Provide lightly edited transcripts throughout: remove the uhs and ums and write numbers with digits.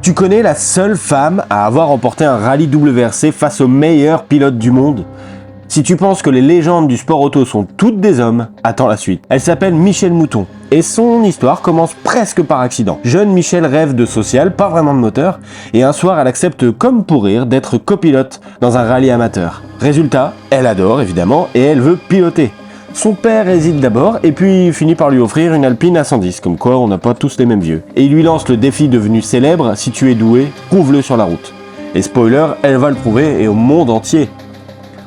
Tu connais la seule femme à avoir remporté un rallye WRC face aux meilleurs pilotes du monde? Si tu penses que les légendes du sport auto sont toutes des hommes, attends la suite. Elle s'appelle Michèle Mouton, et son histoire commence presque par accident. Jeune Michèle rêve de social, pas vraiment de moteur, et un soir elle accepte comme pour rire d'être copilote dans un rallye amateur. Résultat, elle adore évidemment, et elle veut piloter. Son père hésite d'abord, et puis finit par lui offrir une Alpine A110, comme quoi on n'a pas tous les mêmes vieux. Et il lui lance le défi devenu célèbre: si tu es doué, prouve-le sur la route. Et spoiler, elle va le prouver, et au monde entier.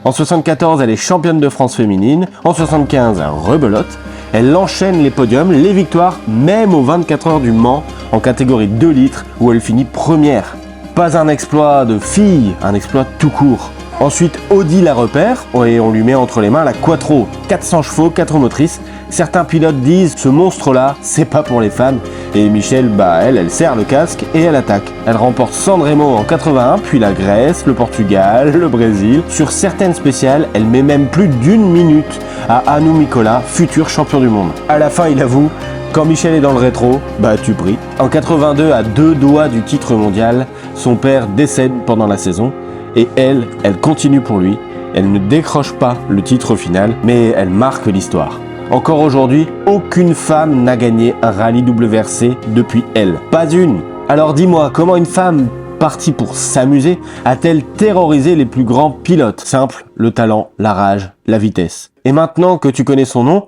En 74, elle est championne de France féminine. En 75, elle rebelote. Elle enchaîne les podiums, les victoires, même aux 24 heures du Mans, en catégorie 2 litres, où elle finit première. Pas un exploit de fille, un exploit tout court. Ensuite, Audi la repère, et on lui met entre les mains la Quattro, 400 chevaux, 4 motrices. Certains pilotes disent, ce monstre-là, c'est pas pour les femmes. Et Michèle, elle serre le casque et elle attaque. Elle remporte Sanremo en 81, puis la Grèce, le Portugal, le Brésil. Sur certaines spéciales, elle met même plus d'une minute à Anu Mikola, futur champion du monde. À la fin, il avoue, quand Michèle est dans le rétro, tu pries. En 82, à 2 doigts du titre mondial, son père décède pendant la saison. Et elle continue pour lui. Elle ne décroche pas le titre final, mais elle marque l'histoire. Encore aujourd'hui, aucune femme n'a gagné un rallye WRC depuis elle. Pas une. Alors dis-moi, comment une femme partie pour s'amuser a-t-elle terrorisé les plus grands pilotes? Simple, le talent, la rage, la vitesse. Et maintenant que tu connais son nom,